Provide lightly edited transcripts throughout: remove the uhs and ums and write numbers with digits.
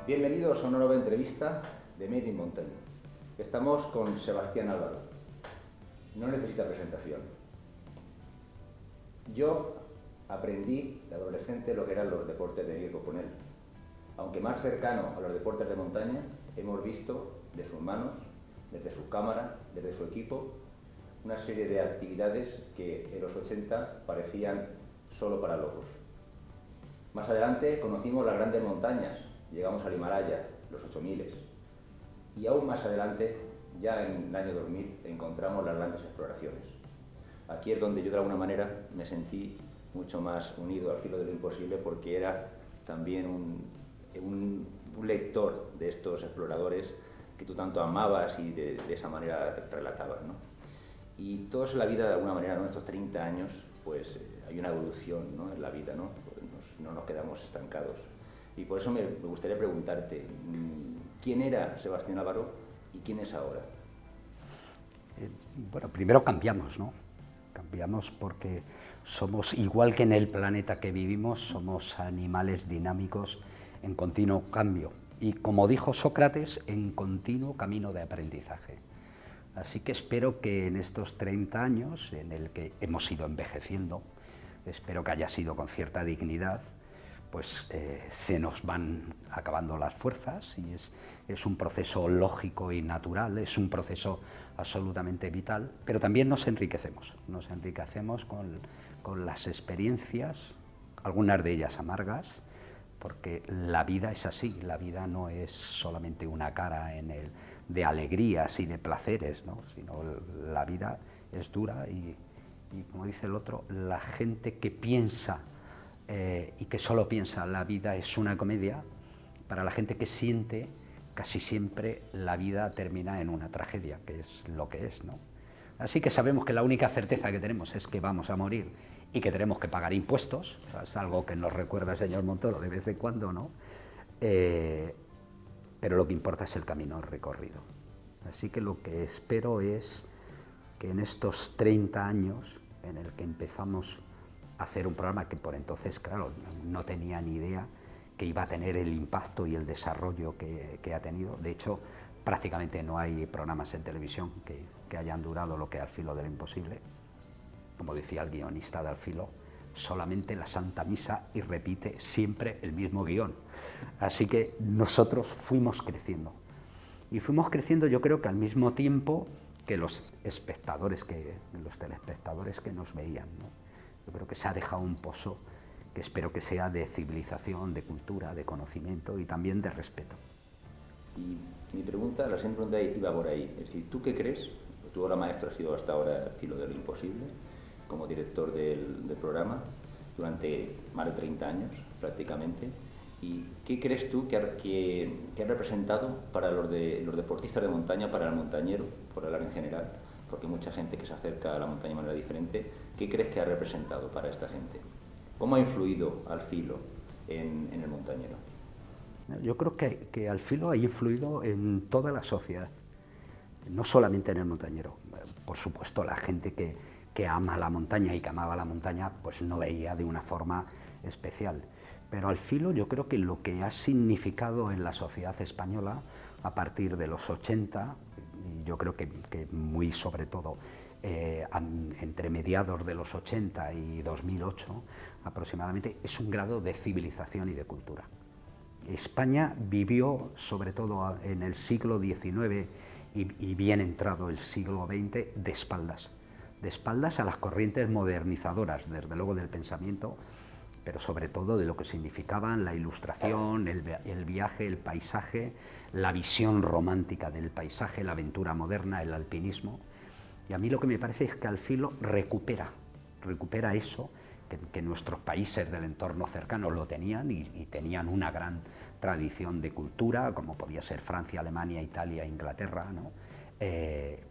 Bienvenidos a una nueva entrevista de Made in Mountain. Estamos con Sebastián Álvaro. No necesita presentación. Yo aprendí de adolescente lo que eran los deportes de riesgo con él. Aunque más cercano a los deportes de montaña, hemos visto de sus manos, desde su cámara, desde su equipo, una serie de actividades que en los 80 parecían solo para locos. Más adelante conocimos las grandes montañas, llegamos al Himalaya, los 8000, y aún más adelante, ya en el año 2000, encontramos las grandes exploraciones. Aquí es donde yo de alguna manera me sentí mucho más unido al filo de lo imposible, porque era también un lector de estos exploradores que tú tanto amabas y de esa manera relatabas, ¿no? Y todos en la vida, de alguna manera, en estos 30 años, pues hay una evolución, ¿no?, en la vida, ¿no? No nos quedamos estancados. Y por eso me gustaría preguntarte, ¿quién era Sebastián Álvaro y quién es ahora? Bueno, primero cambiamos, ¿no? Cambiamos porque somos, igual que en el planeta que vivimos, somos animales dinámicos en continuo cambio. Y como dijo Sócrates, en continuo camino de aprendizaje. Así que espero que en estos 30 años, en el que hemos ido envejeciendo, espero que haya sido con cierta dignidad, pues se nos van acabando las fuerzas y es un proceso lógico y natural, es un proceso absolutamente vital, pero también nos enriquecemos con las experiencias, algunas de ellas amargas, porque la vida es así, la vida no es solamente una cara de alegrías y de placeres, ¿no?, sino la vida es dura y como dice el otro, la gente que piensa y que solo piensa la vida es una comedia, para la gente que siente, casi siempre la vida termina en una tragedia, que es lo que es, ¿no? Así que sabemos que la única certeza que tenemos es que vamos a morir y que tenemos que pagar impuestos, o sea, es algo que nos recuerda el señor Montoro de vez en cuando, ¿no? Pero lo que importa es el camino recorrido. Así que lo que espero es que en estos 30 años en el que empezamos a hacer un programa que por entonces, claro, no tenía ni idea que iba a tener el impacto y el desarrollo que ha tenido. De hecho, prácticamente no hay programas en televisión que hayan durado lo que Al filo de lo imposible. Como decía el guionista de Al filo, solamente la Santa Misa y repite siempre el mismo guión. Así que nosotros fuimos creciendo. Y fuimos creciendo, yo creo que al mismo tiempo que los telespectadores que nos veían, ¿no? Yo creo que se ha dejado un pozo que espero que sea de civilización, de cultura, de conocimiento y también de respeto. Y mi pregunta, la siguiente pregunta iba por ahí. Es decir, ¿tú qué crees? Tú ahora maestro has sido hasta ahora filo de lo imposible, como director del programa, durante más de 30 años prácticamente. ¿Y qué crees tú que ha representado para los deportistas de montaña, para el montañero, por hablar en general? Porque mucha gente que se acerca a la montaña de manera diferente. ¿Qué crees que ha representado para esta gente? ¿Cómo ha influido Al filo en el montañero? Yo creo que Al filo ha influido en toda la sociedad, no solamente en el montañero. Por supuesto, la gente que ama la montaña y que amaba la montaña, pues no veía de una forma especial. Pero Al filo yo creo que lo que ha significado en la sociedad española a partir de los 80, y yo creo que muy sobre todo entre mediados de los 80 y 2008 aproximadamente, es un grado de civilización y de cultura. España vivió, sobre todo en el siglo XIX y bien entrado el siglo XX, de espaldas a las corrientes modernizadoras, desde luego del pensamiento, pero sobre todo de lo que significaban la ilustración, el viaje, el paisaje, la visión romántica del paisaje, la aventura moderna, el alpinismo. Y a mí lo que me parece es que Al filo recupera eso, que nuestros países del entorno cercano lo tenían y tenían una gran tradición de cultura, como podía ser Francia, Alemania, Italia, Inglaterra, ¿no?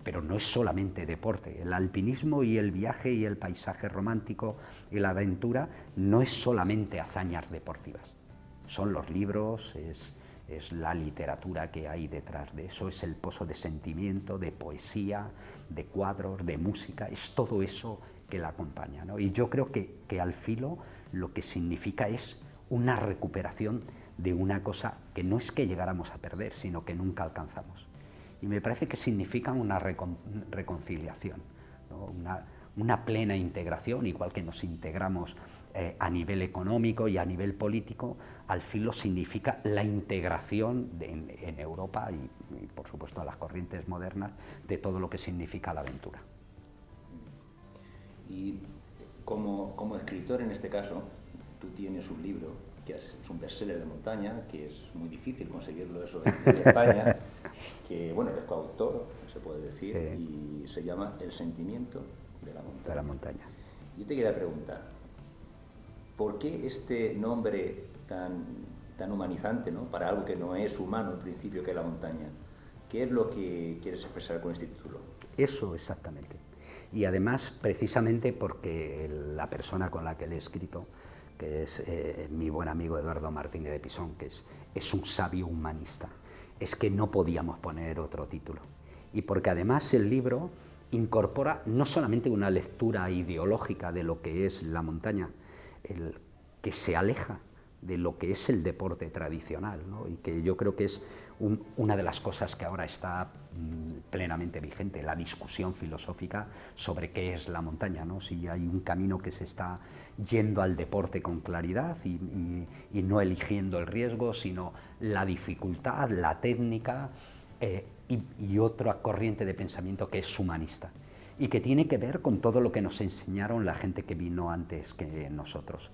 Pero no es solamente deporte. El alpinismo y el viaje y el paisaje romántico y la aventura no es solamente hazañas deportivas. Son los libros, es la literatura que hay detrás de eso, es el pozo de sentimiento, de poesía, de cuadros, de música, es todo eso que la acompaña, ¿no? Y yo creo que al filo lo que significa es una recuperación de una cosa que no es que llegáramos a perder, sino que nunca alcanzamos. Y me parece que significa una reconciliación, ¿no? Una plena integración, igual que nos integramos a nivel económico y a nivel político, al filo significa la integración en Europa y por supuesto a las corrientes modernas de todo lo que significa la aventura. Y como escritor en este caso, tú tienes un libro que es un bestseller de montaña, que es muy difícil conseguirlo eso en España, que bueno, eres coautor, se puede decir, sí. Y se llama El sentimiento de la montaña. Yo te quería preguntar, ¿por qué este nombre tan humanizante, ¿no?, para algo que no es humano en principio, que es la montaña? ¿Qué es lo que quieres expresar con este título? Eso exactamente. Y además, precisamente porque la persona con la que le he escrito, que es mi buen amigo Eduardo Martínez de Pisón, que es un sabio humanista, es que no podíamos poner otro título. Y porque además el libro incorpora no solamente una lectura ideológica de lo que es la montaña, que se aleja de lo que es el deporte tradicional, ¿no? Y que yo creo que es una de las cosas que ahora está plenamente vigente, la discusión filosófica sobre qué es la montaña, ¿no? Si hay un camino que se está yendo al deporte con claridad y no eligiendo el riesgo, sino la dificultad, la técnica y otra corriente de pensamiento que es humanista y que tiene que ver con todo lo que nos enseñaron la gente que vino antes que nosotros.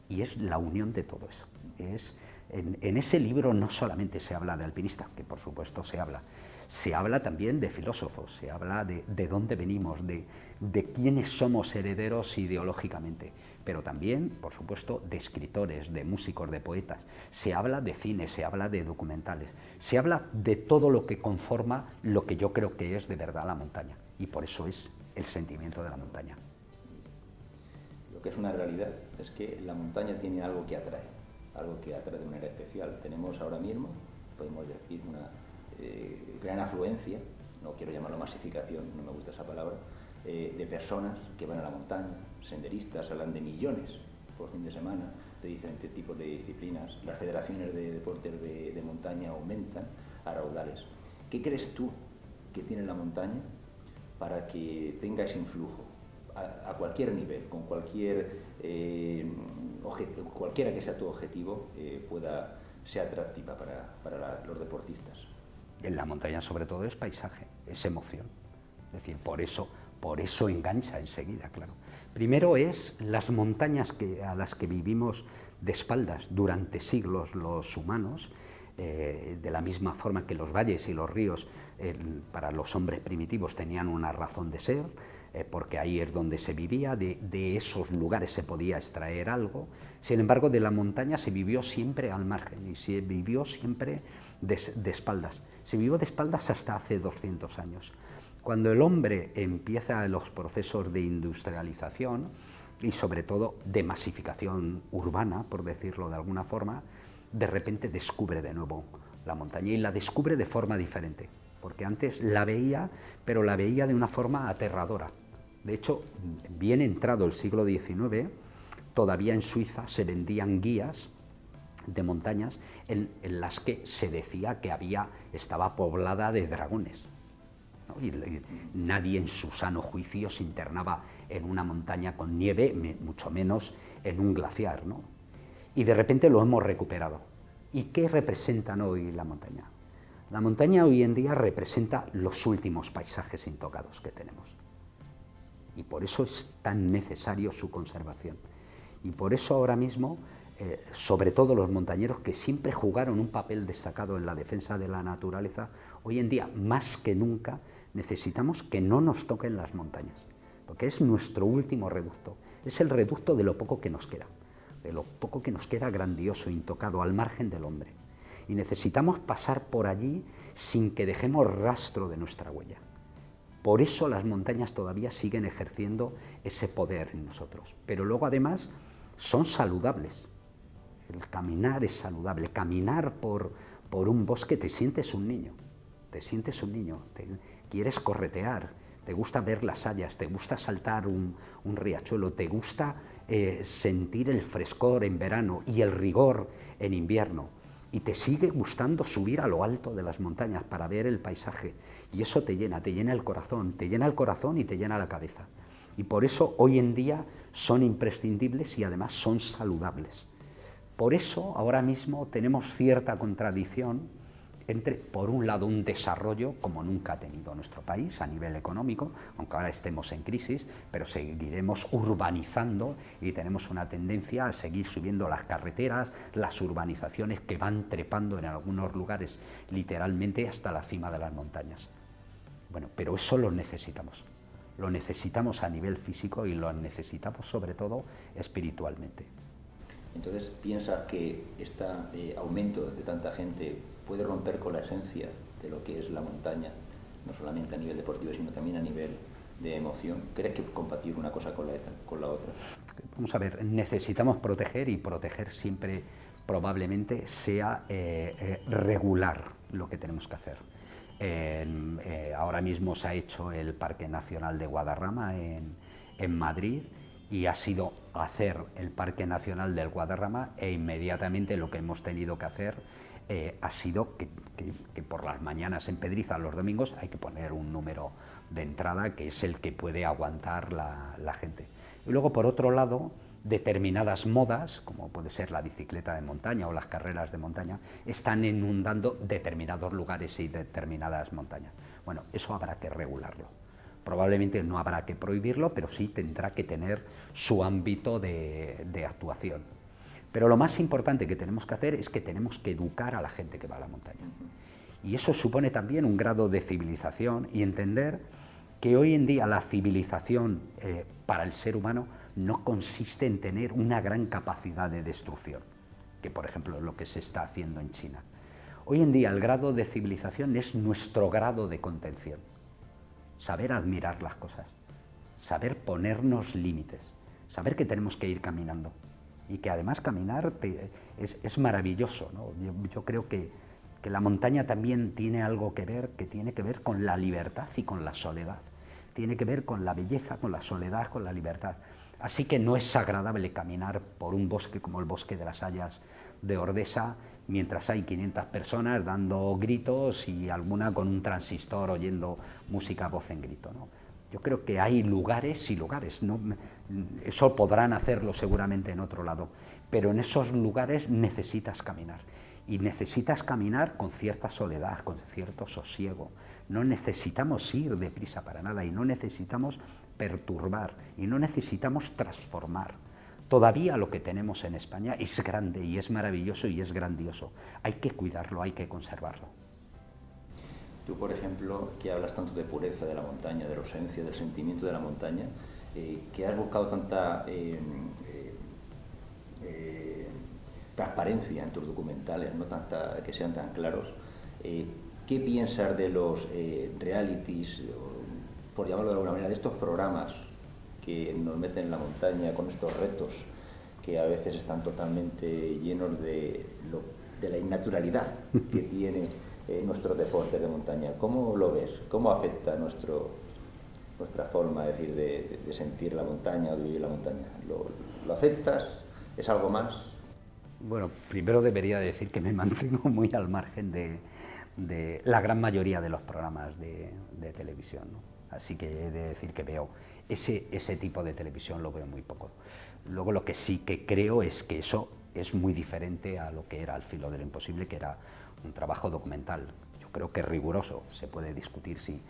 Y es la unión de todo eso. En ese libro no solamente se habla de alpinista, que por supuesto se habla también de filósofos, se habla de dónde venimos, de quiénes somos herederos ideológicamente, pero también, por supuesto, de escritores, de músicos, de poetas. Se habla de cine, se habla de documentales, se habla de todo lo que conforma lo que yo creo que es de verdad la montaña, y por eso es el sentimiento de la montaña. Lo que es una realidad es que la montaña tiene algo que atrae de manera especial. Tenemos ahora mismo, podemos decir, una gran afluencia, no quiero llamarlo masificación, no me gusta esa palabra, de personas que van a la montaña, senderistas, hablan de millones por fin de semana, de diferentes tipos de disciplinas. Las federaciones de deportes de montaña aumentan a raudales. ¿Qué crees tú que tiene la montaña para que tenga ese influjo a cualquier nivel, con cualquiera que sea tu objetivo, sea atractiva para los deportistas? En la montaña sobre todo es paisaje, es emoción. Es decir, por eso engancha enseguida, claro. Primero es las montañas a las que vivimos de espaldas durante siglos los humanos, de la misma forma que los valles y los ríos para los hombres primitivos tenían una razón de ser, porque ahí es donde se vivía, de esos lugares se podía extraer algo. Sin embargo, de la montaña se vivió siempre al margen y se vivió siempre de espaldas. Se vivió de espaldas hasta hace 200 años. Cuando el hombre empieza los procesos de industrialización y sobre todo de masificación urbana, por decirlo de alguna forma, de repente descubre de nuevo la montaña y la descubre de forma diferente, porque antes la veía, pero la veía de una forma aterradora. De hecho, bien entrado el siglo XIX, todavía en Suiza se vendían guías de montañas en las que se decía que estaba poblada de dragones, ¿no? Y nadie en su sano juicio se internaba en una montaña con nieve, mucho menos en un glaciar, ¿no? Y de repente lo hemos recuperado. ¿Y qué representan hoy la montaña? La montaña hoy en día representa los últimos paisajes intocados que tenemos. Y por eso es tan necesario su conservación. Y por eso ahora mismo, sobre todo los montañeros que siempre jugaron un papel destacado en la defensa de la naturaleza, hoy en día, más que nunca, necesitamos que no nos toquen las montañas, porque es nuestro último reducto, es el reducto de lo poco que nos queda, grandioso, intocado, al margen del hombre. Y necesitamos pasar por allí sin que dejemos rastro de nuestra huella. Por eso las montañas todavía siguen ejerciendo ese poder en nosotros. Pero luego además son saludables. El caminar es saludable. Caminar por un bosque te sientes un niño. Quieres corretear, te gusta ver las hayas, te gusta saltar un riachuelo, te gusta sentir el frescor en verano y el rigor en invierno, y te sigue gustando subir a lo alto de las montañas para ver el paisaje, y eso te llena el corazón, te llena el corazón y te llena la cabeza. Y por eso hoy en día son imprescindibles y además son saludables. Por eso ahora mismo tenemos cierta contradicción entre, por un lado, un desarrollo como nunca ha tenido nuestro país a nivel económico, aunque ahora estemos en crisis, pero seguiremos urbanizando y tenemos una tendencia a seguir subiendo las carreteras, las urbanizaciones que van trepando en algunos lugares literalmente hasta la cima de las montañas. Bueno, pero eso lo necesitamos a nivel físico y lo necesitamos sobre todo espiritualmente. Entonces, ¿piensas que este aumento de tanta gente puede romper con la esencia de lo que es la montaña, no solamente a nivel deportivo, sino también a nivel de emoción? ¿Crees que es compatible una cosa con la otra? Vamos a ver, necesitamos proteger, y proteger siempre probablemente sea regular lo que tenemos que hacer. Ahora mismo se ha hecho el Parque Nacional de Guadarrama en Madrid, y ha sido hacer el Parque Nacional del Guadarrama, e inmediatamente lo que hemos tenido que hacer ha sido que por las mañanas en Pedriza, los domingos, hay que poner un número de entrada que es el que puede aguantar la gente. Y luego, por otro lado, determinadas modas, como puede ser la bicicleta de montaña o las carreras de montaña, están inundando determinados lugares y determinadas montañas. Bueno, eso habrá que regularlo. Probablemente no habrá que prohibirlo, pero sí tendrá que tener su ámbito de actuación. Pero lo más importante que tenemos que hacer es que tenemos que educar a la gente que va a la montaña. Y eso supone también un grado de civilización, y entender que hoy en día la civilización para el ser humano no consiste en tener una gran capacidad de destrucción, que por ejemplo es lo que se está haciendo en China. Hoy en día el grado de civilización es nuestro grado de contención. Saber admirar las cosas, saber ponernos límites, saber que tenemos que ir caminando, y que además caminar es maravilloso, ¿no? Yo creo que la montaña también tiene algo que ver, que tiene que ver con la libertad y con la soledad, tiene que ver con la belleza, con la soledad, con la libertad. Así que no es agradable caminar por un bosque como el Bosque de las Hayas de Ordesa, mientras hay 500 personas dando gritos y alguna con un transistor oyendo música a voz en grito, ¿no? Yo creo que hay lugares y lugares, ¿no? Eso podrán hacerlo seguramente en otro lado, pero en esos lugares necesitas caminar, y necesitas caminar con cierta soledad, con cierto sosiego. No necesitamos ir deprisa para nada, y no necesitamos perturbar, y no necesitamos transformar. Todavía lo que tenemos en España es grande y es maravilloso y es grandioso. Hay que cuidarlo, hay que conservarlo. Tú, por ejemplo, que hablas tanto de pureza de la montaña, de la esencia, del sentimiento de la montaña, que has buscado tanta transparencia en tus documentales, no tanta, que sean tan claros, ¿qué piensas de los realities, por llamarlo de alguna manera, de estos programas que nos meten en la montaña con estos retos que a veces están totalmente llenos de la innaturalidad que tiene nuestro deporte de montaña? ¿Cómo lo ves? ¿Cómo afecta nuestra forma, es decir, de sentir la montaña o de vivir la montaña? ¿Lo aceptas? ¿Es algo más? Bueno, primero debería decir que me mantengo muy al margen de la gran mayoría de los programas de televisión, ¿no? Así que he de decir que veo ese tipo de televisión, lo veo muy poco. Luego, lo que sí que creo es que eso es muy diferente a lo que era Al filo de lo imposible, que era un trabajo documental. Yo creo que es riguroso. Se puede discutir si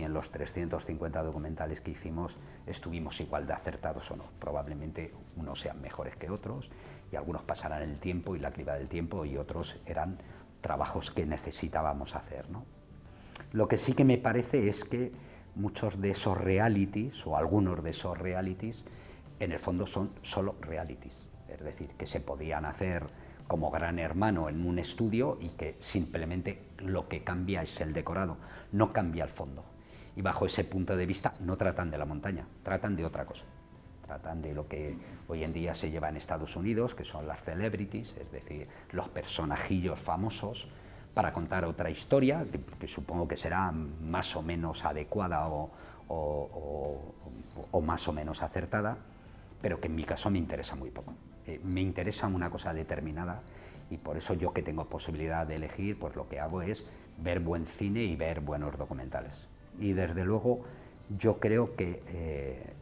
en los 350 documentales que hicimos estuvimos igual de acertados o no. Probablemente unos sean mejores que otros, y algunos pasarán el tiempo y la criba del tiempo, y otros eran trabajos que necesitábamos hacer, ¿no? Lo que sí que me parece es que muchos de esos realities, o algunos de esos realities, en el fondo son solo realities. Es decir, que se podían hacer como Gran Hermano en un estudio, y que simplemente lo que cambia es el decorado, no cambia el fondo. Y bajo ese punto de vista no tratan de la montaña, tratan de otra cosa. Tratan de lo que hoy en día se lleva en Estados Unidos, que son las celebrities, es decir, los personajillos famosos, para contar otra historia que supongo que será más o menos adecuada o o más o menos acertada, pero que en mi caso me interesa muy poco. Me interesa una cosa determinada y por eso yo, que tengo posibilidad de elegir, pues lo que hago es ver buen cine y ver buenos documentales. Y desde luego yo creo que,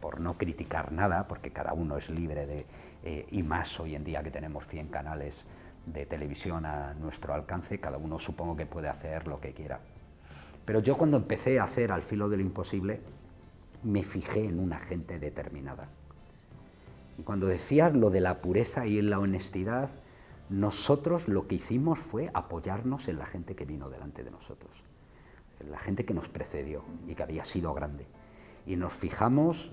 por no criticar nada, porque cada uno es libre de, y más hoy en día que tenemos 100 canales de televisión a nuestro alcance, cada uno supongo que puede hacer lo que quiera. Pero yo, cuando empecé a hacer Al filo de lo imposible, me fijé en una gente determinada. Y cuando decías lo de la pureza y la honestidad, nosotros lo que hicimos fue apoyarnos en la gente que vino delante de nosotros, en la gente que nos precedió y que había sido grande. Y nos fijamos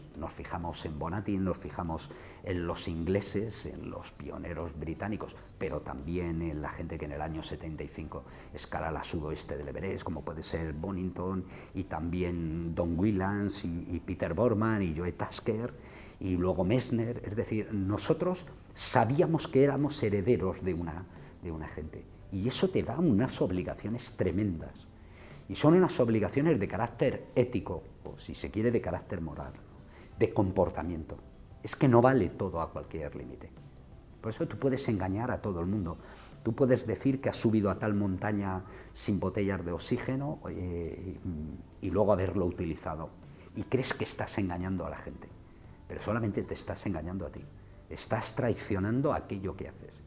en Bonatti, nos fijamos en los ingleses, en los pioneros británicos, pero también en la gente que en el año 75 escala la sudoeste del Everest, como puede ser Bonington, y también Don Whelan y Peter Boardman y Joe Tasker, y luego Messner. Es decir, nosotros sabíamos que éramos herederos de una gente, y eso te da unas obligaciones tremendas. Y son unas obligaciones de carácter ético, o si se quiere de carácter moral, de comportamiento. Es que no vale todo a cualquier límite. Por eso tú puedes engañar a todo el mundo. Tú puedes decir que has subido a tal montaña sin botellas de oxígeno y luego haberlo utilizado. Y crees que estás engañando a la gente. Pero solamente te estás engañando a ti. Estás traicionando aquello que haces.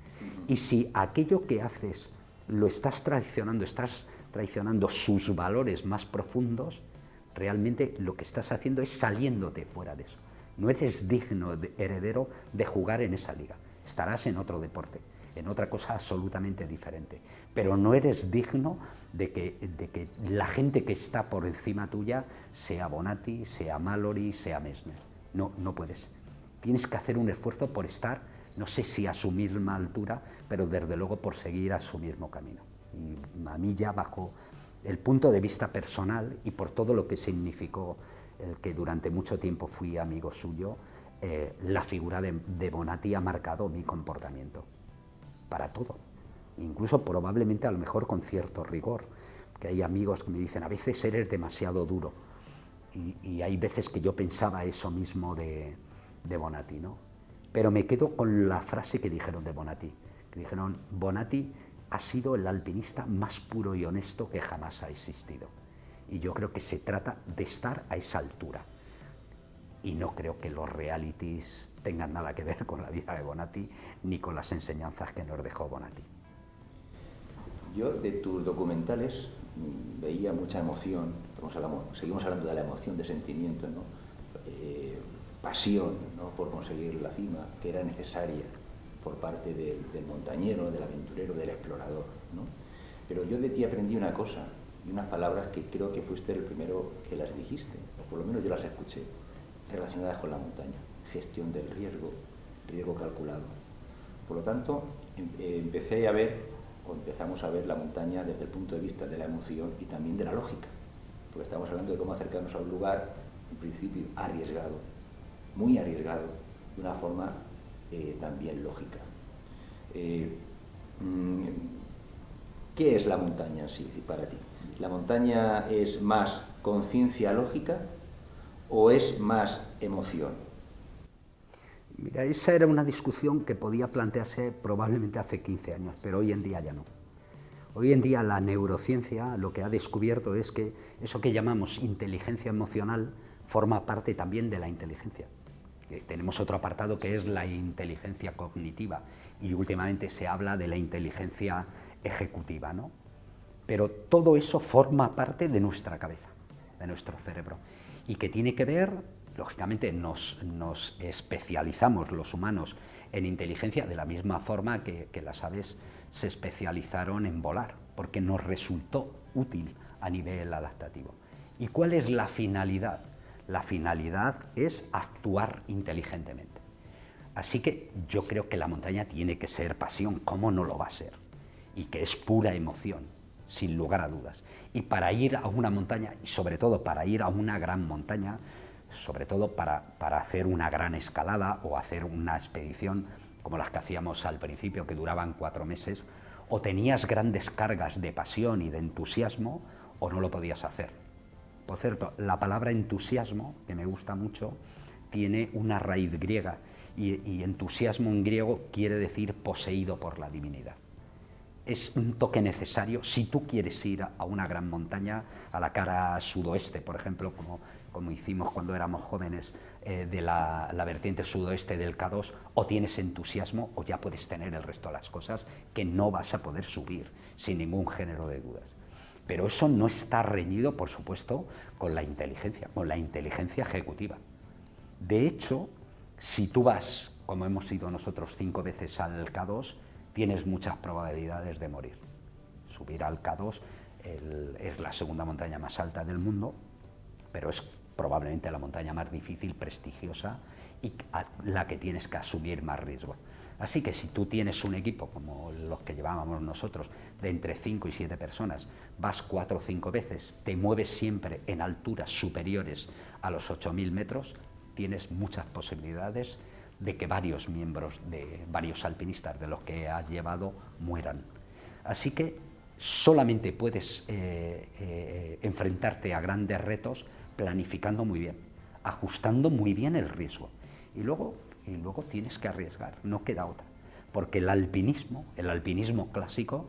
Y si aquello que haces lo estás traicionando, estás traicionando sus valores más profundos, realmente lo que estás haciendo es saliéndote fuera de eso. No eres digno heredero de jugar en esa liga. Estarás en otro deporte, en otra cosa absolutamente diferente. Pero no eres digno de que la gente que está por encima tuya sea Bonatti, sea Mallory, sea Messner. No, no puedes. Tienes que hacer un esfuerzo por estar, no sé si a su misma altura, pero desde luego por seguir a su mismo camino. Y a mí, ya bajo el punto de vista personal y por todo lo que significó el que durante mucho tiempo fui amigo suyo, la figura de Bonatti ha marcado mi comportamiento para todo, incluso probablemente a lo mejor con cierto rigor, que hay amigos que me dicen: a veces eres demasiado duro, y hay veces que yo pensaba eso mismo de Bonatti, ¿no? Pero me quedo con la frase que dijeron de Bonatti, que dijeron: Bonatti ha sido el alpinista más puro y honesto que jamás ha existido. Y yo creo que se trata de estar a esa altura. Y no creo que los realities tengan nada que ver con la vida de Bonatti, ni con las enseñanzas que nos dejó Bonatti. Yo, de tus documentales, veía mucha emoción. Seguimos hablando de la emoción, de sentimiento, ¿no? Pasión, ¿no?, por conseguir la cima, que era necesaria por parte del montañero, del aventurero, del explorador, ¿no? Pero yo de ti aprendí una cosa y unas palabras que creo que fuiste el primero que las dijiste, o por lo menos yo las escuché, relacionadas con la montaña: gestión del riesgo, riesgo calculado. Por lo tanto, empezamos a ver la montaña desde el punto de vista de la emoción y también de la lógica, porque estamos hablando de cómo acercarnos a un lugar, en principio, arriesgado, muy arriesgado, de una forma también lógica. ¿Qué es la montaña en sí para ti? ¿La montaña es más conciencia lógica o es más emoción? Mira, esa era una discusión que podía plantearse probablemente hace 15 años, pero hoy en día ya no. Hoy en día la neurociencia lo que ha descubierto es que eso que llamamos inteligencia emocional forma parte también de la inteligencia. Tenemos otro apartado que es la inteligencia cognitiva, y últimamente se habla de la inteligencia ejecutiva, ¿no? Pero todo eso forma parte de nuestra cabeza, de nuestro cerebro, y que tiene que ver, lógicamente nos especializamos los humanos en inteligencia de la misma forma que las aves se especializaron en volar, porque nos resultó útil a nivel adaptativo. ¿Y cuál es la finalidad? La finalidad es actuar inteligentemente. Así que yo creo que la montaña tiene que ser pasión, ¿cómo no lo va a ser? Y que es pura emoción, sin lugar a dudas. Y para ir a una montaña, y sobre todo para ir a una gran montaña, sobre todo para hacer una gran escalada o hacer una expedición como las que hacíamos al principio, que duraban 4 meses, o tenías grandes cargas de pasión y de entusiasmo, o no lo podías hacer. Por cierto, la palabra entusiasmo, que me gusta mucho, tiene una raíz griega y entusiasmo en griego quiere decir poseído por la divinidad. Es un toque necesario si tú quieres ir a una gran montaña, a la cara sudoeste, por ejemplo, como hicimos cuando éramos jóvenes, de la vertiente sudoeste del K2, o tienes entusiasmo o ya puedes tener el resto de las cosas que no vas a poder subir sin ningún género de dudas. Pero eso no está reñido, por supuesto, con la inteligencia ejecutiva. De hecho, si tú vas, como hemos ido nosotros 5 veces al K2, tienes muchas probabilidades de morir. Subir al K2 es la segunda montaña más alta del mundo, pero es probablemente la montaña más difícil, prestigiosa y la que tienes que asumir más riesgo. Así que si tú tienes un equipo como los que llevábamos nosotros, de entre 5 y 7 personas, vas 4 o 5 veces, te mueves siempre en alturas superiores a los 8.000 metros, tienes muchas posibilidades de que varios miembros, de varios alpinistas de los que has llevado, mueran. Así que solamente puedes enfrentarte a grandes retos planificando muy bien, ajustando muy bien el riesgo. Y luego tienes que arriesgar, no queda otra. Porque el alpinismo clásico,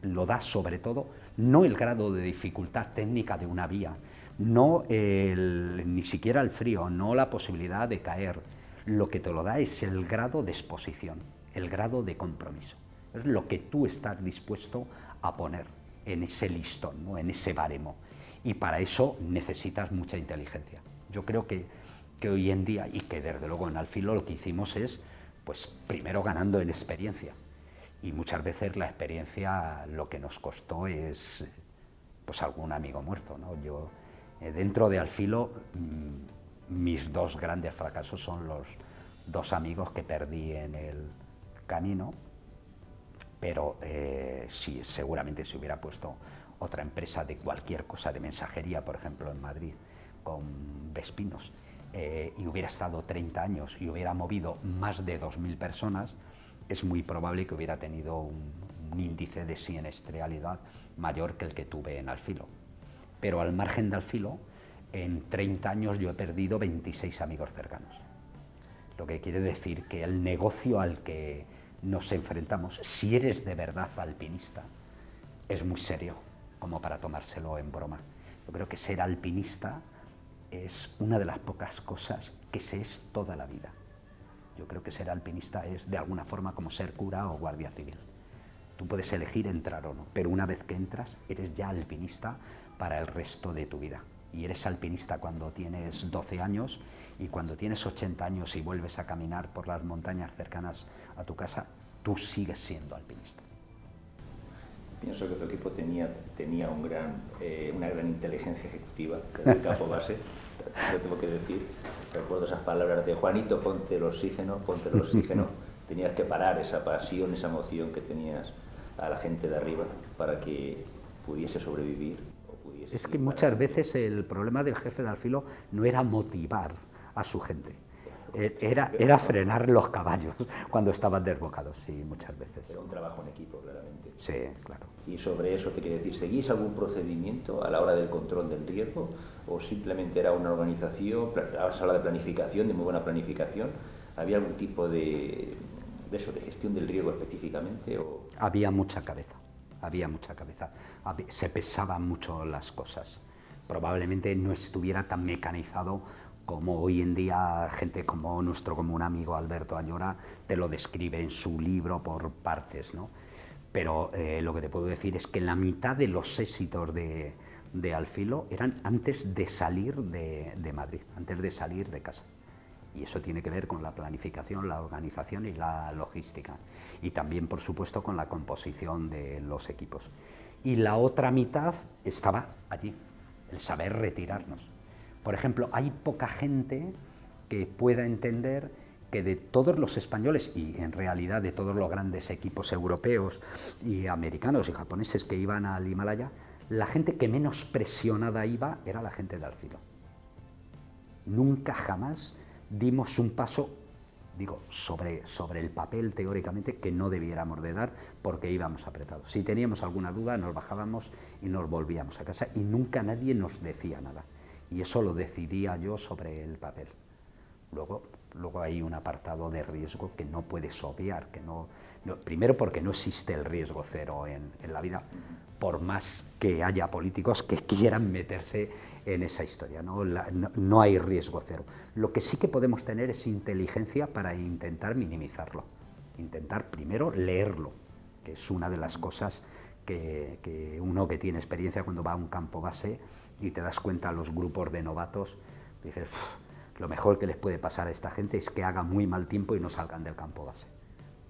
lo da sobre todo, no el grado de dificultad técnica de una vía, no ni siquiera el frío, no la posibilidad de caer. Lo que te lo da es el grado de exposición, el grado de compromiso. Es lo que tú estás dispuesto a poner en ese listón, ¿no? En ese baremo. Y para eso necesitas mucha inteligencia. Yo creo que hoy en día, y que desde luego en Alfilo lo que hicimos es, pues primero ganando en experiencia. Y muchas veces la experiencia lo que nos costó es pues algún amigo muerto, ¿no? Yo, dentro de Alfilo, mis 2 grandes fracasos son los 2 amigos que perdí en el camino, pero sí, seguramente se hubiera puesto otra empresa de cualquier cosa, de mensajería, por ejemplo, en Madrid, con Vespinos, y hubiera estado 30 años y hubiera movido más de 2.000 personas, es muy probable que hubiera tenido un índice de siniestralidad mayor que el que tuve en Alfilo. Pero al margen de Alfilo, en 30 años yo he perdido 26 amigos cercanos. Lo que quiere decir que el negocio al que nos enfrentamos, si eres de verdad alpinista, es muy serio, como para tomárselo en broma. Yo creo que ser alpinista es una de las pocas cosas que se es toda la vida. Yo creo que ser alpinista es de alguna forma como ser cura o guardia civil. Tú puedes elegir entrar o no, pero una vez que entras, eres ya alpinista para el resto de tu vida. Y eres alpinista cuando tienes 12 años y cuando tienes 80 años y vuelves a caminar por las montañas cercanas a tu casa, tú sigues siendo alpinista. Pienso que tu equipo tenía una gran inteligencia ejecutiva desde el campo base. Yo tengo que decir, recuerdo esas palabras de Juanito, ponte el oxígeno. Tenías que parar esa pasión, esa emoción que tenías a la gente de arriba para que pudiese sobrevivir. Es que muchas veces el problema del jefe de Alfilo no era motivar a su gente, era frenar los caballos cuando estaban desbocados, sí, muchas veces. Era un trabajo en equipo, claramente. Sí, claro. Y sobre eso te quería decir, ¿seguís algún procedimiento a la hora del control del riesgo o simplemente era una organización, has hablado de planificación, de muy buena planificación, había algún tipo de gestión del riesgo específicamente? ¿O? Había mucha cabeza. Se pesaban mucho las cosas. Probablemente no estuviera tan mecanizado como hoy en día gente como nuestro común amigo Alberto Ayora te lo describe en su libro por partes, ¿no? Pero lo que te puedo decir es que la mitad de los éxitos de Alfilo eran antes de salir de Madrid, antes de salir de casa. Y eso tiene que ver con la planificación, la organización y la logística. Y también, por supuesto, con la composición de los equipos. Y la otra mitad estaba allí, el saber retirarnos. Por ejemplo, hay poca gente que pueda entender que de todos los españoles, y en realidad de todos los grandes equipos europeos y americanos y japoneses que iban al Himalaya, la gente que menos presionada iba era la gente de Alfilo. Nunca jamás dimos un paso digo, sobre el papel teóricamente que no debiéramos de dar porque íbamos apretados. Si teníamos alguna duda nos bajábamos y nos volvíamos a casa y nunca nadie nos decía nada. Y eso lo decidía yo sobre el papel. Luego hay un apartado de riesgo que no puedes obviar, primero porque no existe el riesgo cero en la vida, por más que haya políticos que quieran meterse en esa historia, no hay riesgo cero. Lo que sí que podemos tener es inteligencia para intentar minimizarlo, intentar primero leerlo, que es una de las cosas que uno que tiene experiencia cuando va a un campo base y te das cuenta a los grupos de novatos, dices, lo mejor que les puede pasar a esta gente es que haga muy mal tiempo y no salgan del campo base,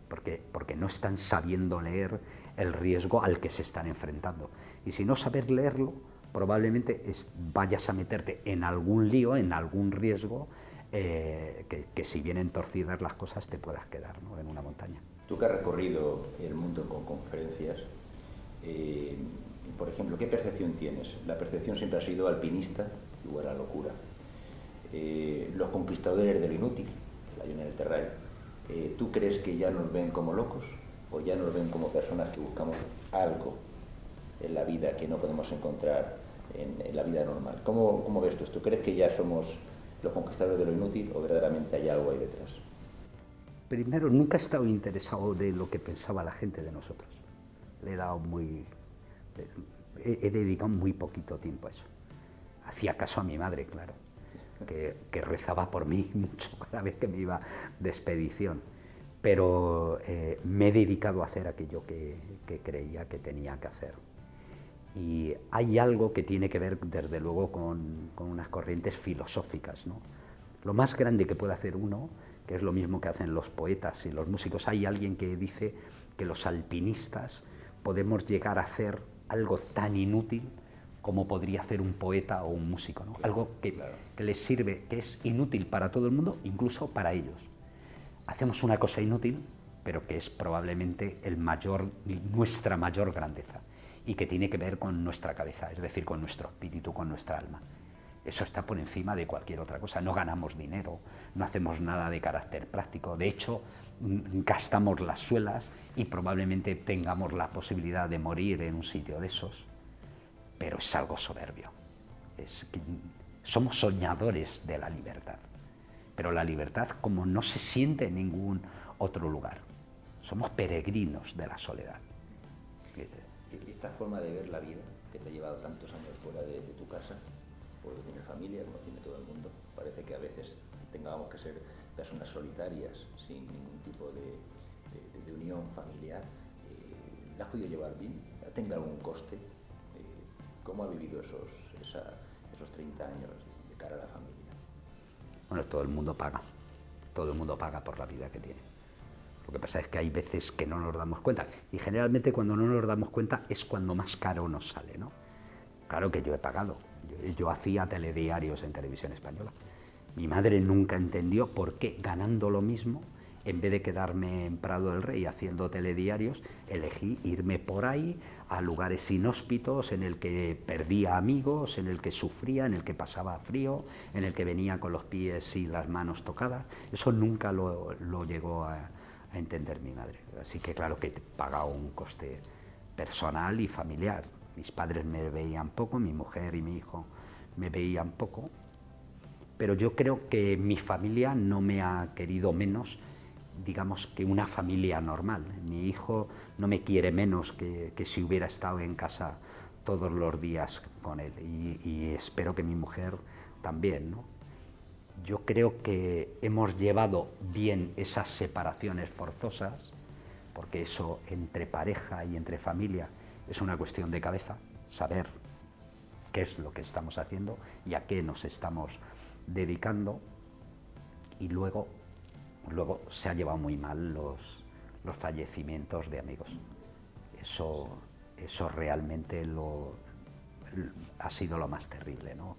porque no están sabiendo leer el riesgo al que se están enfrentando. Y si no sabes leerlo, probablemente vayas a meterte en algún lío, en algún riesgo, que si vienen torcidas las cosas te puedas quedar, ¿no?, en una montaña. Tú que has recorrido el mundo con conferencias, por ejemplo, ¿qué percepción tienes? La percepción siempre ha sido alpinista, igual a la locura. Los conquistadores de lo inútil, la Unión del Terrael, ¿tú crees que ya nos ven como locos o ya nos ven como personas que buscamos algo en la vida que no podemos encontrar en la vida normal? ¿Cómo ves tú esto? ¿Crees que ya somos los conquistadores de lo inútil o verdaderamente hay algo ahí detrás? Primero, nunca he estado interesado de lo que pensaba la gente de nosotros. He dedicado muy poquito tiempo a eso. Hacía caso a mi madre, claro, que rezaba por mí mucho cada vez que me iba de expedición, pero me he dedicado a hacer aquello que creía que tenía que hacer. Y hay algo que tiene que ver, desde luego, con unas corrientes filosóficas, ¿no? Lo más grande que puede hacer uno, que es lo mismo que hacen los poetas y los músicos, hay alguien que dice que los alpinistas podemos llegar a hacer algo tan inútil como podría hacer un poeta o un músico, ¿no? Algo que les sirve, que es inútil para todo el mundo, incluso para ellos. Hacemos una cosa inútil, pero que es probablemente nuestra mayor grandeza y que tiene que ver con nuestra cabeza, es decir, con nuestro espíritu, con nuestra alma. Eso está por encima de cualquier otra cosa. No ganamos dinero, no hacemos nada de carácter práctico. De hecho, gastamos las suelas y probablemente tengamos la posibilidad de morir en un sitio de esos, pero es algo soberbio. Somos soñadores de la libertad, pero la libertad como no se siente en ningún otro lugar. Somos peregrinos de la soledad. Esta forma de ver la vida, que te ha llevado tantos años fuera de tu casa, porque tienes familia, como tiene todo el mundo, parece que a veces tengamos que ser personas solitarias, sin ningún tipo de unión familiar. ¿La has podido llevar bien? ¿Ha tenido algún coste? ¿Cómo ha vivido esos 30 años de cara a la familia? Bueno, todo el mundo paga por la vida que tiene. Lo que pasa es que hay veces que no nos damos cuenta, y generalmente cuando no nos damos cuenta es cuando más caro nos sale, ¿no? Claro que yo he pagado. Yo hacía telediarios en Televisión Española. Mi madre nunca entendió por qué, ganando lo mismo, en vez de quedarme en Prado del Rey haciendo telediarios, elegí irme por ahí a lugares inhóspitos en el que perdía amigos, en el que sufría, en el que pasaba frío, en el que venía con los pies y las manos tocadas. Eso nunca lo llegó a entender mi madre. Así que claro que he pagado un coste personal y familiar. Mis padres me veían poco, mi mujer y mi hijo me veían poco, pero yo creo que mi familia no me ha querido menos, digamos, que una familia normal. Mi hijo no me quiere menos que si hubiera estado en casa todos los días con él, y espero que mi mujer también, ¿no? Yo creo que hemos llevado bien esas separaciones forzosas, porque eso entre pareja y entre familia es una cuestión de cabeza, saber qué es lo que estamos haciendo y a qué nos estamos dedicando, y luego se han llevado muy mal los fallecimientos de amigos. Eso realmente ha sido lo más terrible, ¿no?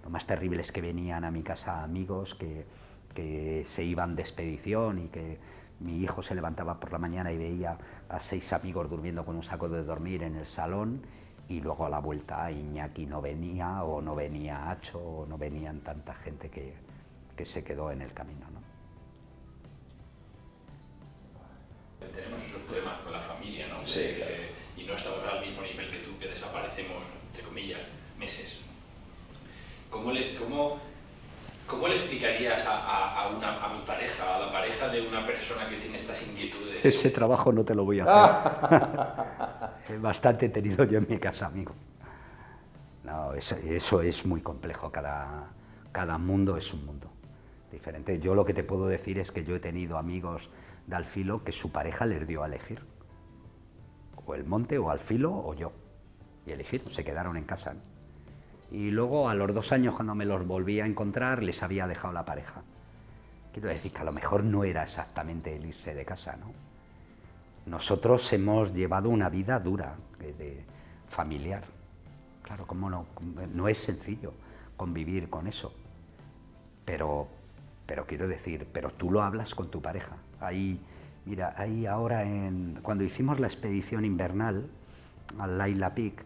Lo más terrible es que venían a mi casa amigos que se iban de expedición y que mi hijo se levantaba por la mañana y veía a 6 amigos durmiendo con un saco de dormir en el salón, y luego a la vuelta Iñaki no venía, o no venía Acho, o no venían tanta gente que se quedó en el camino, ¿no? ¿no? Sí, claro. Y no estamos al mismo nivel que tú, que desaparecemos, entre comillas, meses. ¿Cómo le explicarías a mi pareja, a la pareja de una persona que tiene estas inquietudes? Ese trabajo no te lo voy a hacer. Bastante he tenido yo en mi casa, amigo. No, eso es muy complejo. Cada mundo es un mundo diferente. Yo lo que te puedo decir es que yo he tenido amigos de al filo que su pareja les dio a elegir. O el monte, o al filo, o yo. Y elegir, se quedaron en casa, ¿no? Y luego a los 2 años, cuando me los volví a encontrar, les había dejado la pareja. Quiero decir que a lo mejor no era exactamente el irse de casa, ¿no? Nosotros hemos llevado una vida dura, familiar. Claro, cómo no es sencillo convivir con eso. Pero quiero decir, pero tú lo hablas con tu pareja. Mira, ahí ahora cuando hicimos la expedición invernal al Laila Peak,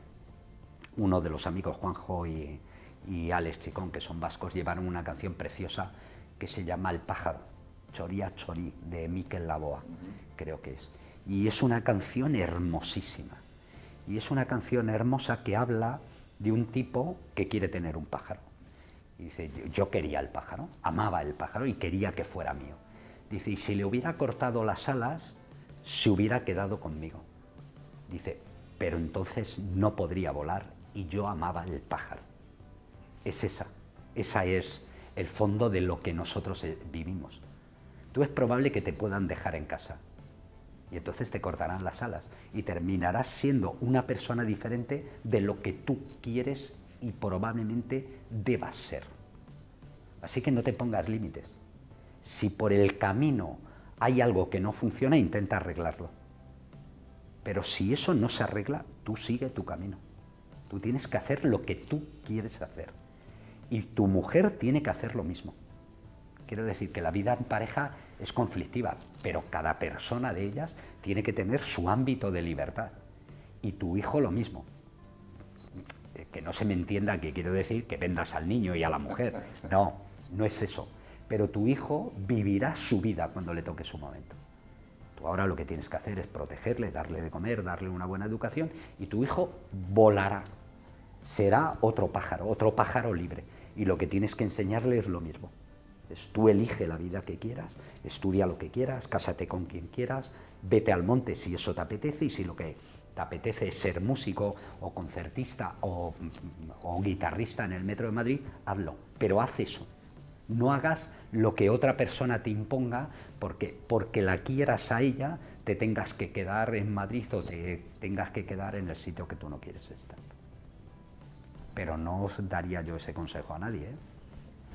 uno de los amigos, Juanjo y Alex Chicón, que son vascos, llevaron una canción preciosa que se llama El pájaro, Choria Chori, de Mikel Laboa, creo que es. Y es una canción hermosísima. Y es una canción hermosa que habla de un tipo que quiere tener un pájaro. Y dice, yo quería el pájaro, amaba el pájaro y quería que fuera mío. Dice, y si le hubiera cortado las alas, se hubiera quedado conmigo. Dice, pero entonces no podría volar y yo amaba el pájaro. Esa es el fondo de lo que nosotros vivimos. Tú es probable que te puedan dejar en casa y entonces te cortarán las alas y terminarás siendo una persona diferente de lo que tú quieres y probablemente debas ser. Así que no te pongas límites. Si por el camino hay algo que no funciona, intenta arreglarlo. Pero si eso no se arregla, tú sigue tu camino. Tú tienes que hacer lo que tú quieres hacer. Y tu mujer tiene que hacer lo mismo. Quiero decir que la vida en pareja es conflictiva, pero cada persona de ellas tiene que tener su ámbito de libertad. Y tu hijo lo mismo. Que no se me entienda que quiero decir que vendas al niño y a la mujer. No, no es eso. Pero tu hijo vivirá su vida cuando le toque su momento. Tú ahora lo que tienes que hacer es protegerle, darle de comer, darle una buena educación y tu hijo volará. Será otro pájaro libre. Y lo que tienes que enseñarle es lo mismo. Tú elige la vida que quieras, estudia lo que quieras, cásate con quien quieras, vete al monte si eso te apetece y si lo que te apetece es ser músico o concertista o guitarrista en el Metro de Madrid, hazlo. Pero haz eso. No hagas lo que otra persona te imponga porque la quieras a ella, te tengas que quedar en Madrid o te tengas que quedar en el sitio que tú no quieres estar. Pero no os daría yo ese consejo a nadie, ¿eh?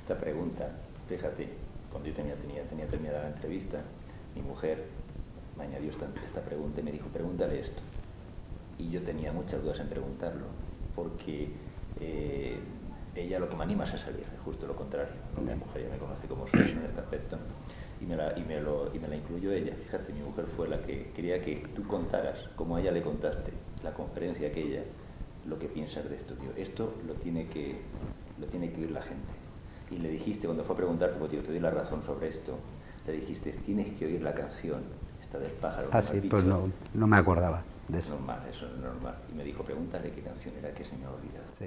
Esta pregunta, fíjate, cuando yo tenía terminada la entrevista, mi mujer me añadió esta pregunta y me dijo, pregúntale esto. Y yo tenía muchas dudas en preguntarlo, porque ella lo que me anima es a salir, es justo lo contrario, ¿no? Mi mujer ya me conoce como soy en este aspecto, y me la incluyó ella. Fíjate, mi mujer fue la que quería que tú contaras, como a ella le contaste, la conferencia aquella, lo que piensas de esto, tío. Esto lo tiene que oír la gente. Y le dijiste, cuando fue a preguntarte, pues tío, te doy la razón sobre esto, le dijiste, tienes que oír la canción, esta del pájaro. Ah, sí, pues no me acordaba de eso. Eso es normal. Y me dijo, pregúntale qué canción era, que se me ha olvidado. Sí.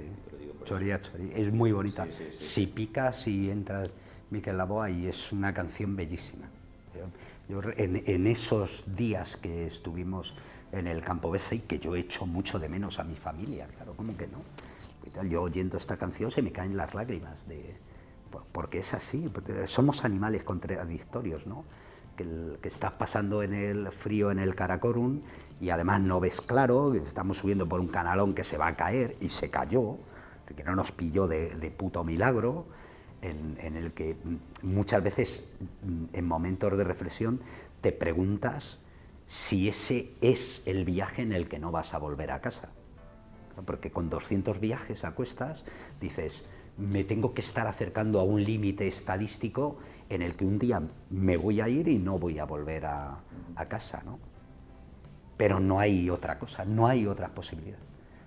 Por Choria Chori, es muy bonita. Sí. Si picas y entras Mikel Laboa y es una canción bellísima. Yo en esos días que estuvimos en el Campo Besa y que yo echo mucho de menos a mi familia, claro, ¿cómo que no? Yo oyendo esta canción se me caen las lágrimas, porque es así, porque somos animales contradictorios, ¿no? Que estás pasando en el frío en el Karakorum y además no ves claro, estamos subiendo por un canalón que se va a caer y se cayó, que no nos pilló de puto milagro, en el que muchas veces en momentos de reflexión te preguntas si ese es el viaje en el que no vas a volver a casa. Porque con 200 viajes a cuestas dices, me tengo que estar acercando a un límite estadístico en el que un día me voy a ir y no voy a volver a casa, ¿no? Pero no hay otra cosa, no hay otra posibilidad.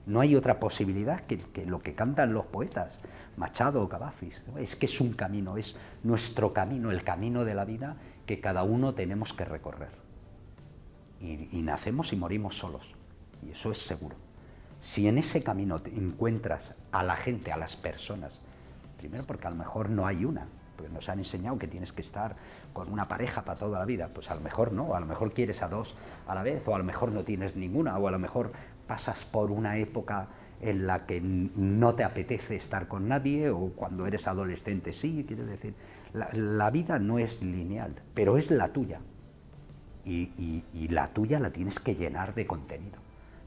No hay otra posibilidad que lo que cantan los poetas, Machado o Cavafis, ¿no? Es que es un camino, es nuestro camino, el camino de la vida que cada uno tenemos que recorrer. y nacemos y morimos solos, y eso es seguro. Si en ese camino te encuentras a la gente, a las personas, primero porque a lo mejor no hay una, porque nos han enseñado que tienes que estar con una pareja para toda la vida, pues a lo mejor no, a lo mejor quieres a dos a la vez, o a lo mejor no tienes ninguna, o a lo mejor pasas por una época en la que no te apetece estar con nadie, o cuando eres adolescente sí, quiero decir, la vida no es lineal, pero es la tuya, y la tuya la tienes que llenar de contenido,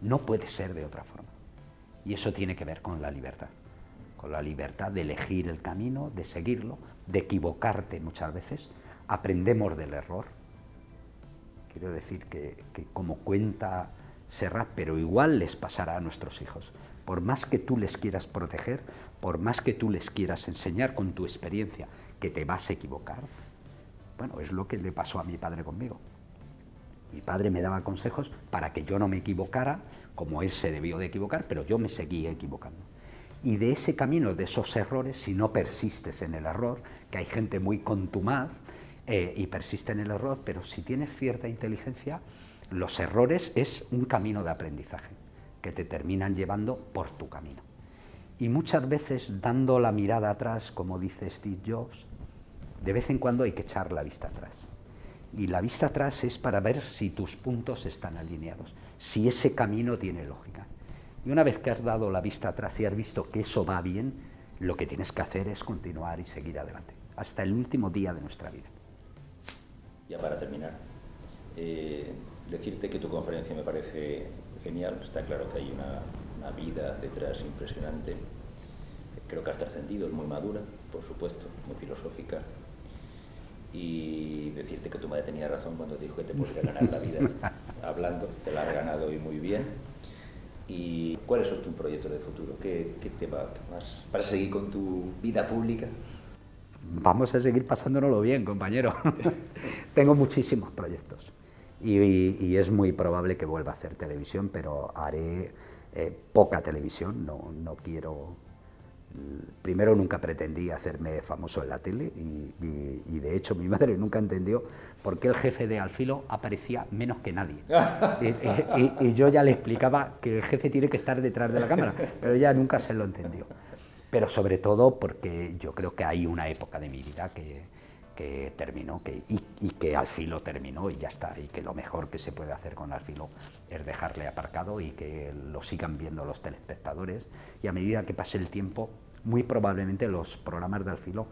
no puede ser de otra forma, y eso tiene que ver con la libertad de elegir el camino, de seguirlo, de equivocarte muchas veces. Aprendemos del error. Quiero decir que como cuenta Serrat, pero igual les pasará a nuestros hijos. Por más que tú les quieras proteger, por más que tú les quieras enseñar con tu experiencia que te vas a equivocar, bueno, es lo que le pasó a mi padre conmigo. Mi padre me daba consejos para que yo no me equivocara, como él se debió de equivocar, pero yo me seguía equivocando. Y de ese camino, de esos errores, si no persistes en el error, que hay gente muy contumaz y persiste en el error, pero si tienes cierta inteligencia, los errores es un camino de aprendizaje que te terminan llevando por tu camino. Y muchas veces, dando la mirada atrás, como dice Steve Jobs, de vez en cuando hay que echar la vista atrás. Y la vista atrás es para ver si tus puntos están alineados, si ese camino tiene lógica. Y una vez que has dado la vista atrás y has visto que eso va bien, lo que tienes que hacer es continuar y seguir adelante, hasta el último día de nuestra vida. Ya para terminar, decirte que tu conferencia me parece genial, está claro que hay una vida detrás impresionante, creo que has trascendido, es muy madura, por supuesto, muy filosófica, y decirte que tu madre tenía razón cuando dijo que te podría ganar la vida hablando, te la has ganado hoy muy bien. ¿Y cuáles son tus proyectos de futuro? ¿Qué te va más para seguir con tu vida pública? Vamos a seguir pasándonoslo bien, compañero. Tengo muchísimos proyectos y es muy probable que vuelva a hacer televisión, pero haré poca televisión, no quiero... Primero, nunca pretendí hacerme famoso en la tele y de hecho mi madre nunca entendió por qué el jefe de Al Filo aparecía menos que nadie. Y yo ya le explicaba que el jefe tiene que estar detrás de la cámara, pero ella nunca se lo entendió. Pero sobre todo porque yo creo que hay una época de mi vida que terminó y que Al Filo terminó y ya está, y que lo mejor que se puede hacer con Al Filo es dejarle aparcado y que lo sigan viendo los telespectadores, y a medida que pase el tiempo muy probablemente los programas de Al Filo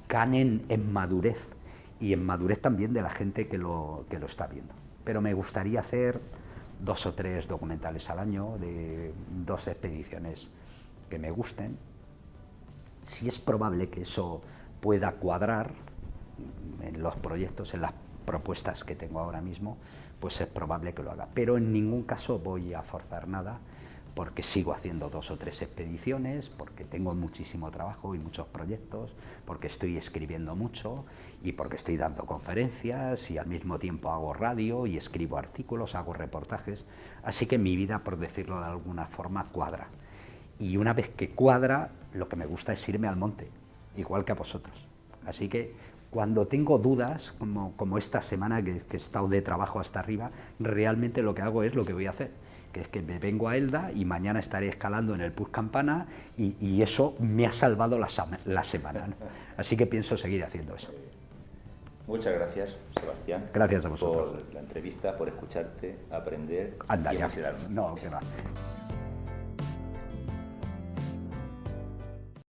ganen en madurez, y en madurez también de la gente que lo está viendo. Pero me gustaría hacer 2 o 3 documentales al año de 2 expediciones que me gusten. Si es probable que eso pueda cuadrar en los proyectos, en las propuestas que tengo ahora mismo, pues es probable que lo haga. Pero en ningún caso voy a forzar nada, porque sigo haciendo 2 o 3 expediciones, porque tengo muchísimo trabajo y muchos proyectos, porque estoy escribiendo mucho y porque estoy dando conferencias y al mismo tiempo hago radio y escribo artículos, hago reportajes. Así que mi vida, por decirlo de alguna forma, cuadra. Y una vez que cuadra, lo que me gusta es irme al monte, igual que a vosotros. Así que cuando tengo dudas, como esta semana que he estado de trabajo hasta arriba, realmente lo que hago es lo que voy a hacer, que es que me vengo a Elda y mañana estaré escalando en el Puig Campana y eso me ha salvado la semana, ¿no? Así que pienso seguir haciendo eso. Muchas gracias, Sebastián. Gracias a vosotros. Por la entrevista, por escucharte, aprender Anda, y ya. emocionarme. No, que va.